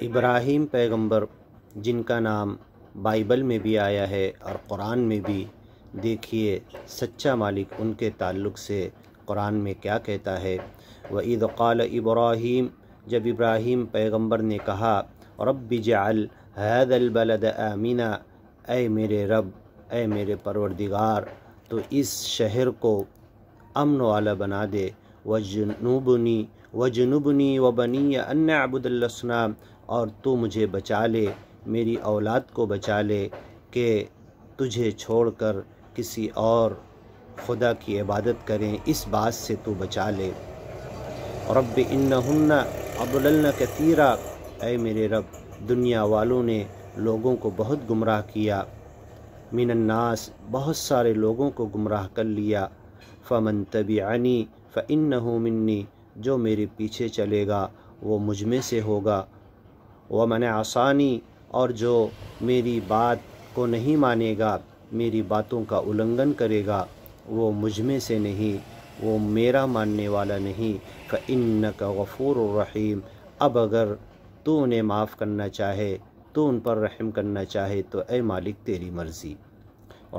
ابراہیم پیغمبر جن کا نام بائبل میں بھی آیا ہے اور قرآن میں بھی، دیکھیے سچا مالک ان کے تعلق سے قرآن میں کیا کہتا ہے۔ وَإِذْ قَالَ ابراہیم، جب ابراہیم پیغمبر نے کہا، رب اجعل هذا البلد آمنا، اے میرے رب، اے میرے پروردگار، تو اس شہر کو امن والا بنا دے، وجنبنی وبنی ان نعبد الاصنام، اور تو مجھے بچا لے، میری اولاد کو بچا لے کہ تجھے چھوڑ کر کسی اور خدا کی عبادت کریں، اس بات سے تو بچا لے۔ رب انہن اضللن کثیرا، اے میرے رب، دنیا والوں نے لوگوں کو بہت گمراہ کیا، من الناس، بہت سارے لوگوں کو گمراہ کر لیا، فمن تبعنی فانہ منی، جو میرے پیچھے چلے گا وہ مجھ میں سے ہوگا، ومن عصانی، اور جو میری بات کو نہیں مانے گا، میری باتوں کا النگھن کرے گا، وہ مجھ میں سے نہیں، وہ میرا ماننے والا نہیں۔ فإنک غفور رحیم، اب اگر تو انہیں معاف کرنا چاہے، تو ان پر رحم کرنا چاہے تو اے مالک تیری مرضی۔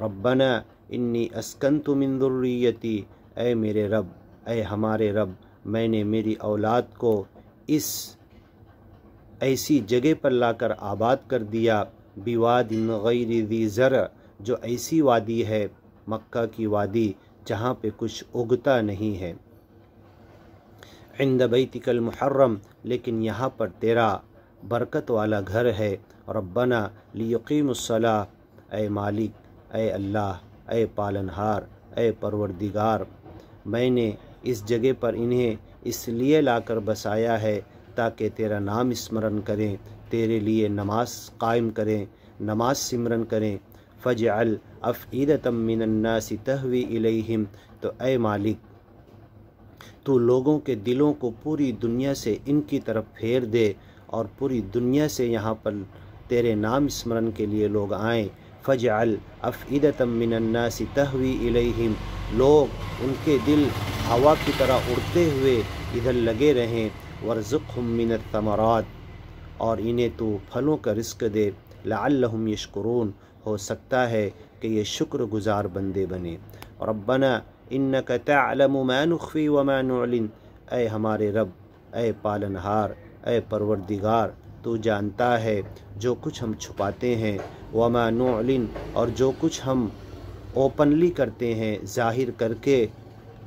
ربنا انی اسکنت من ذریتی، اے میرے رب، اے ہمارے رب، میں نے میری اولاد کو اس ایسی جگہ پر لا کر آباد کر دیا، بواد غیر ذی زرع، جو ایسی وادی ہے، مکہ کی وادی، جہاں پہ کچھ اگتا نہیں ہے، عند بیتک المحرم، لیکن یہاں پر تیرا برکت والا گھر ہے، ربنا لیقیموا الصلاۃ، اے مالک، اے اللہ، اے پالنہار، اے پروردگار، میں نے اس جگہ پر انہیں اس لیے لا کر بسایا ہے تاکہ تیرا نام اسمرن کریں، تیرے لیے نماز قائم کریں، نماز سمرن کریں۔ فاجعل افئدۃ من الناس تہوی الیہم، تو اے مالک تو لوگوں کے دلوں کو پوری دنیا سے ان کی طرف پھیر دے، اور پوری دنیا سے یہاں پر تیرے نام اسمرن کے لیے لوگ آئیں۔ فاجعل افئدۃ من الناس تہوی الیہم، لوگ ان کے دل ہوا کی طرح اڑتے ہوئے ادھر لگے رہیں۔ وارزقہم من الثمرات، اور انہیں تو پھلوں کا رزق دے، لعلہم یشکرون، ہو سکتا ہے کہ یہ شکر گزار بندے بنے۔ ربنا انک تعلم ما نخفی وما نعلن، اے ہمارے رب، اے پالنہار، اے پروردگار، تو جانتا ہے جو کچھ ہم چھپاتے ہیں، وما نعلن، اور جو کچھ ہم اوپنلی کرتے ہیں، ظاہر کر کے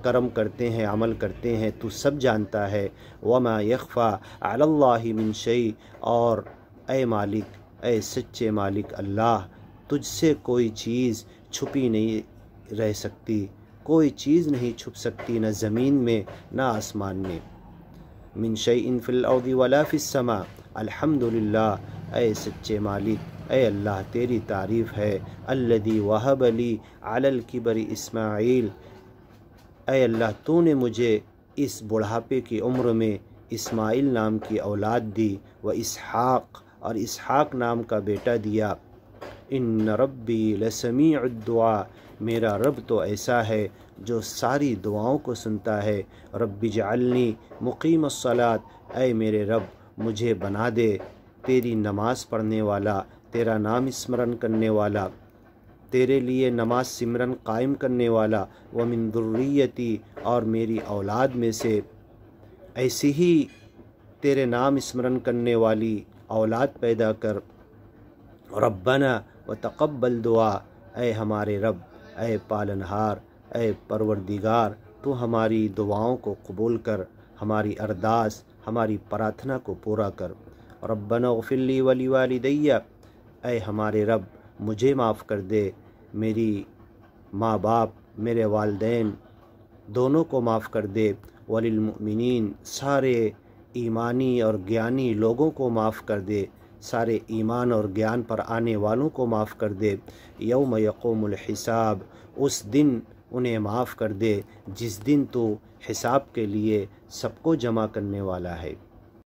کرم کرتے ہیں، عمل کرتے ہیں، تو سب جانتا ہے۔ وما یخفی علی اللہ من شیء، اور اے مالک، اے سچے مالک اللہ، تجھ سے کوئی چیز چھپی نہیں رہ سکتی، کوئی چیز نہیں چھپ سکتی، نہ زمین میں نہ آسمان میں۔ من شیء فی الارض ولا فی السماء، الحمدللہ، اے سچے مالک، اے اللہ تیری تعریف ہے۔ الذی وہب لی علی الکبر اسماعیل، اے اللہ تو نے مجھے اس بڑھاپے کی عمر میں اسماعیل نام کی اولاد دی، و اسحاق، اور اسحاق نام کا بیٹا دیا۔ ان ربی لسمیع الدعاء، میرا رب تو ایسا ہے جو ساری دعاؤں کو سنتا ہے۔ رب اجعلنی مقیم الصلاۃ، اے میرے رب مجھے بنا دے تیری نماز پڑھنے والا، تیرا نام اسمرن کرنے والا، تیرے لیے نماز سمرن قائم کرنے والا، ومن ذریتی، اور میری اولاد میں سے ایسی ہی تیرے نام اسمرن کرنے والی اولاد پیدا کر۔ ربنا وتقبل دعا، اے ہمارے رب، اے پالنہار، اے پروردگار، تو ہماری دعاؤں کو قبول کر، ہماری ارداس، ہماری پراتھنا کو پورا کر۔ ربنا اغفر لی ولوالدی، اے ہمارے رب مجھے معاف کر دے، میری ماں باپ، میرے والدین دونوں کو معاف کر دے، وللمؤمنین، سارے ایمانی اور گیانی لوگوں کو معاف کر دے، سارے ایمان اور گیان پر آنے والوں کو معاف کر دے۔ یوم یقوم الحساب، اس دن انہیں معاف کر دے جس دن تو حساب کے لیے سب کو جمع کرنے والا ہے۔